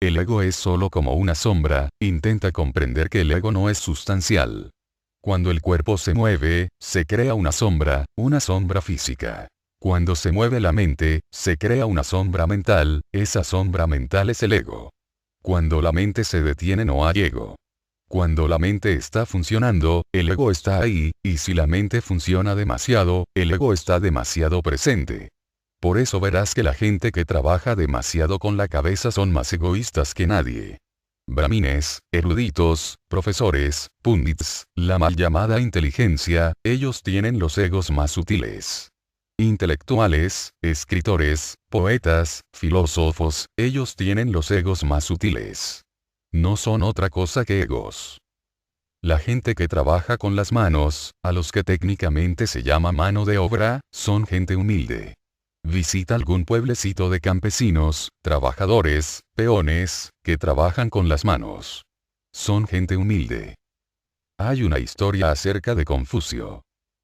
El ego es solo como una sombra, intenta comprender que el ego no es sustancial. Cuando el cuerpo se mueve, se crea una sombra física. Cuando se mueve la mente, se crea una sombra mental, esa sombra mental es el ego. Cuando la mente se detiene no hay ego. Cuando la mente está funcionando, el ego está ahí, y si la mente funciona demasiado, el ego está demasiado presente. Por eso verás que la gente que trabaja demasiado con la cabeza son más egoístas que nadie. Brahmines, eruditos, profesores, pundits, la mal llamada inteligencia, ellos tienen los egos más sutiles. Intelectuales, escritores, poetas, filósofos, ellos tienen los egos más sutiles. No son otra cosa que egos. La gente que trabaja con las manos, a los que técnicamente se llama mano de obra, son gente humilde. Visita algún pueblecito de campesinos, trabajadores, peones, que trabajan con las manos. Son gente humilde. Hay una historia acerca de Confucio.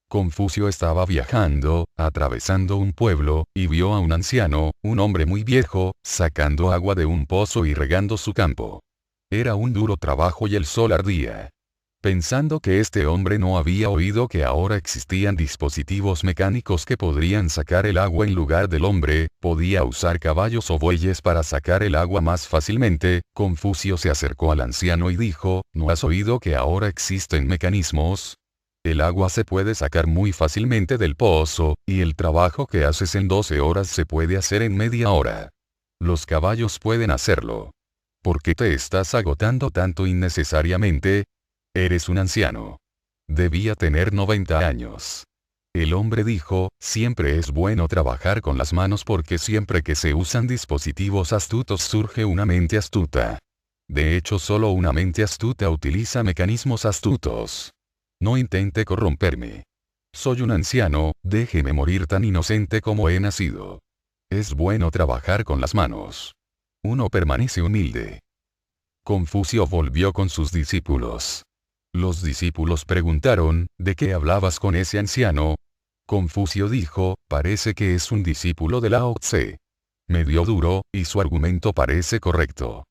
Confucio estaba viajando, atravesando un pueblo, y vio a un anciano, un hombre muy viejo, sacando agua de un pozo y regando su campo. Era un duro trabajo y el sol ardía. Pensando que este hombre no había oído que ahora existían dispositivos mecánicos que podrían sacar el agua en lugar del hombre, podía usar caballos o bueyes para sacar el agua más fácilmente, Confucio se acercó al anciano y dijo, ¿no has oído que ahora existen mecanismos? El agua se puede sacar muy fácilmente del pozo, y el trabajo que haces en 12 horas se puede hacer en media hora. Los caballos pueden hacerlo. ¿Por qué te estás agotando tanto innecesariamente? Eres un anciano. Debía tener 90 años. El hombre dijo, siempre es bueno trabajar con las manos porque siempre que se usan dispositivos astutos surge una mente astuta. De hecho, solo una mente astuta utiliza mecanismos astutos. No intente corromperme. Soy un anciano, déjeme morir tan inocente como he nacido. Es bueno trabajar con las manos. Uno permanece humilde. Confucio volvió con sus discípulos. Los discípulos preguntaron, ¿de qué hablabas con ese anciano? Confucio dijo, parece que es un discípulo de Lao Tse. Me dio duro, y su argumento parece correcto.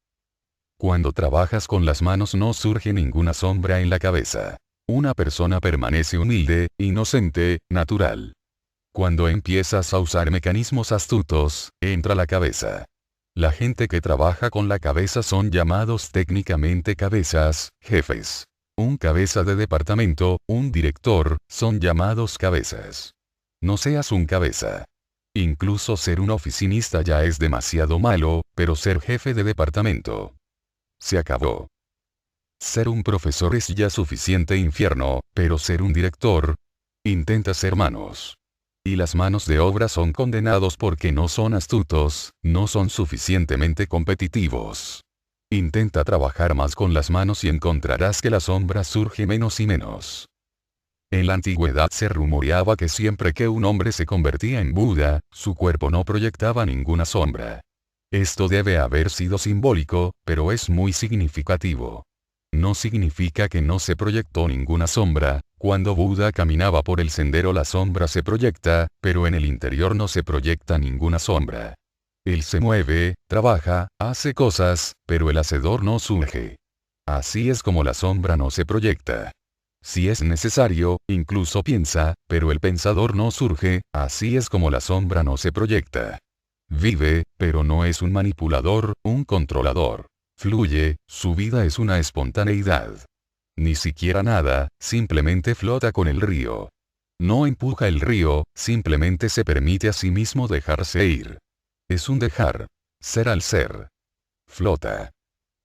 Cuando trabajas con las manos no surge ninguna sombra en la cabeza. Una persona permanece humilde, inocente, natural. Cuando empiezas a usar mecanismos astutos, entra la cabeza. La gente que trabaja con la cabeza son llamados técnicamente cabezas, jefes. Un cabeza de departamento, un director, son llamados cabezas. No seas un cabeza. Incluso ser un oficinista ya es demasiado malo, pero ser jefe de departamento. Se acabó. Ser un profesor es ya suficiente infierno, pero ser un director, intenta ser manos. Y las manos de obra son condenados porque no son astutos, no son suficientemente competitivos. Intenta trabajar más con las manos y encontrarás que la sombra surge menos y menos. En la antigüedad se rumoreaba que siempre que un hombre se convertía en Buda, su cuerpo no proyectaba ninguna sombra. Esto debe haber sido simbólico, pero es muy significativo. No significa que no se proyectó ninguna sombra, cuando Buda caminaba por el sendero la sombra se proyecta, pero en el interior no se proyecta ninguna sombra. Él se mueve, trabaja, hace cosas, pero el hacedor no surge. Así es como la sombra no se proyecta. Si es necesario, incluso piensa, pero el pensador no surge, así es como la sombra no se proyecta. Vive, pero no es un manipulador, un controlador. Fluye, su vida es una espontaneidad. Ni siquiera nada, simplemente flota con el río. No empuja el río, simplemente se permite a sí mismo dejarse ir. Es un dejar. Ser al ser. Flota.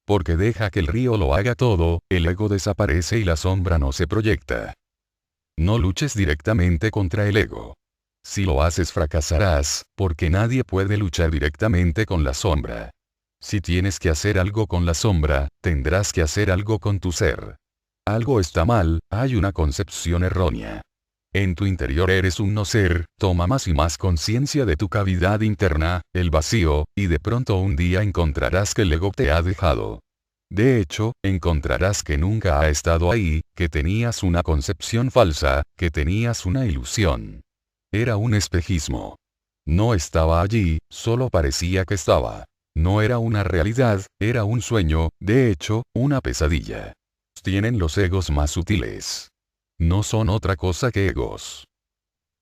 Porque deja que el río lo haga todo, el ego desaparece y la sombra no se proyecta. No luches directamente contra el ego. Si lo haces fracasarás, porque nadie puede luchar directamente con la sombra. Si tienes que hacer algo con la sombra, tendrás que hacer algo con tu ser. Algo está mal, hay una concepción errónea. En tu interior eres un no ser, toma más y más conciencia de tu cavidad interna, el vacío, y de pronto un día encontrarás que el ego te ha dejado. De hecho, encontrarás que nunca ha estado ahí, que tenías una concepción falsa, que tenías una ilusión. Era un espejismo. No estaba allí, solo parecía que estaba. No era una realidad, era un sueño, de hecho, una pesadilla. Tienen los egos más sutiles. No son otra cosa que egos.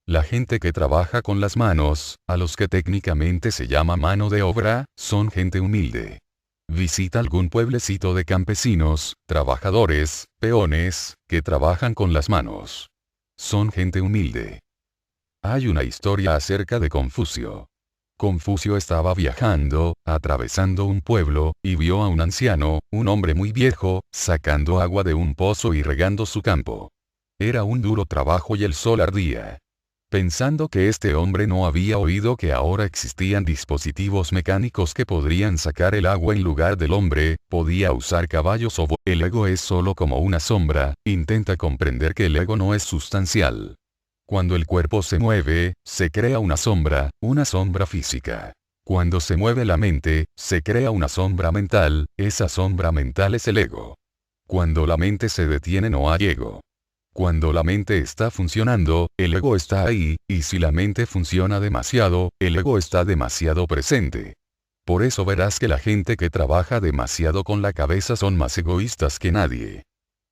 La gente que trabaja con las manos, a los que técnicamente se llama mano de obra, son gente humilde. Visita algún pueblecito de campesinos, trabajadores, peones, que trabajan con las manos. Son gente humilde. Hay una historia acerca de Confucio. Confucio estaba viajando, atravesando un pueblo, y vio a un anciano, un hombre muy viejo, sacando agua de un pozo y regando su campo. Era un duro trabajo y el sol ardía. Pensando que este hombre no había oído que ahora existían dispositivos mecánicos que podrían sacar el agua en lugar del hombre, podía usar caballos o el ego es solo como una sombra, intenta comprender que el ego no es sustancial. Cuando el cuerpo se mueve, se crea una sombra física. Cuando se mueve la mente, se crea una sombra mental, esa sombra mental es el ego. Cuando la mente se detiene no hay ego. Cuando la mente está funcionando, el ego está ahí, y si la mente funciona demasiado, el ego está demasiado presente. Por eso verás que la gente que trabaja demasiado con la cabeza son más egoístas que nadie.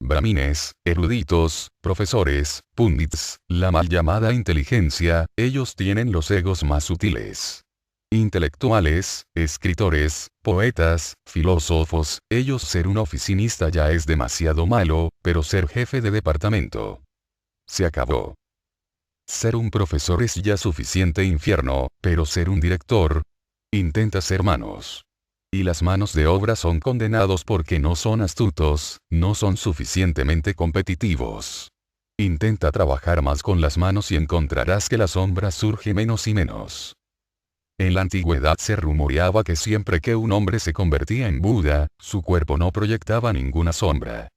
Brahmines, eruditos, profesores, pundits, la mal llamada inteligencia, ellos tienen los egos más sutiles. Intelectuales, escritores, poetas, filósofos, ellos ser un oficinista ya es demasiado malo, pero ser jefe de departamento. Se acabó. Ser un profesor es ya suficiente infierno, pero ser un director, intenta ser manos. Y las manos de obra son condenados porque no son astutos, no son suficientemente competitivos. Intenta trabajar más con las manos y encontrarás que la sombra surge menos y menos. En la antigüedad se rumoreaba que siempre que un hombre se convertía en Buda, su cuerpo no proyectaba ninguna sombra.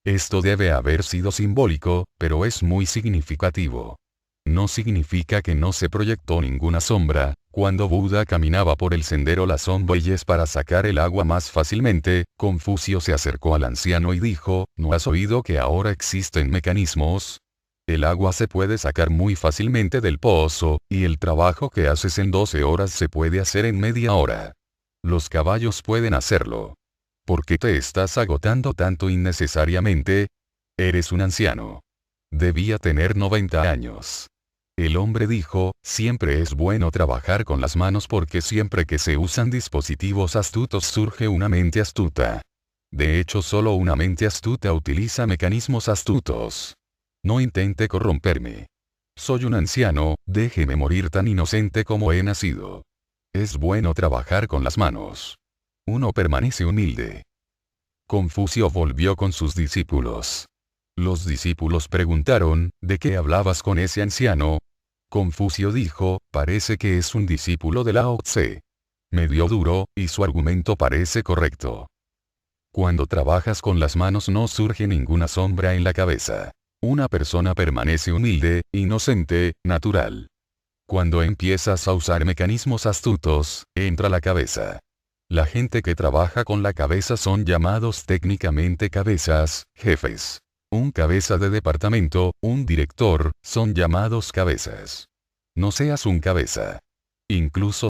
Esto debe haber sido simbólico, pero es muy significativo. No significa que no se proyectó ninguna sombra. Cuando Buda caminaba por el sendero las sombrillas para sacar el agua más fácilmente, Confucio se acercó al anciano y dijo, ¿no has oído que ahora existen mecanismos? El agua se puede sacar muy fácilmente del pozo, y el trabajo que haces en 12 horas se puede hacer en media hora. Los caballos pueden hacerlo. ¿Por qué te estás agotando tanto innecesariamente? Eres un anciano. Debía tener 90 años. El hombre dijo, siempre es bueno trabajar con las manos porque siempre que se usan dispositivos astutos surge una mente astuta. De hecho solo una mente astuta utiliza mecanismos astutos. No intente corromperme. Soy un anciano, déjeme morir tan inocente como he nacido. Es bueno trabajar con las manos. Uno permanece humilde. Confucio volvió con sus discípulos. Los discípulos preguntaron, ¿de qué hablabas con ese anciano? Confucio dijo, parece que es un discípulo de Lao Tse. Me dio duro, y su argumento parece correcto. Cuando trabajas con las manos no surge ninguna sombra en la cabeza. Una persona permanece humilde, inocente, natural. Cuando empiezas a usar mecanismos astutos, entra la cabeza. La gente que trabaja con la cabeza son llamados técnicamente cabezas, jefes. Un cabeza de departamento, un director, son llamados cabezas. No seas un cabeza. Incluso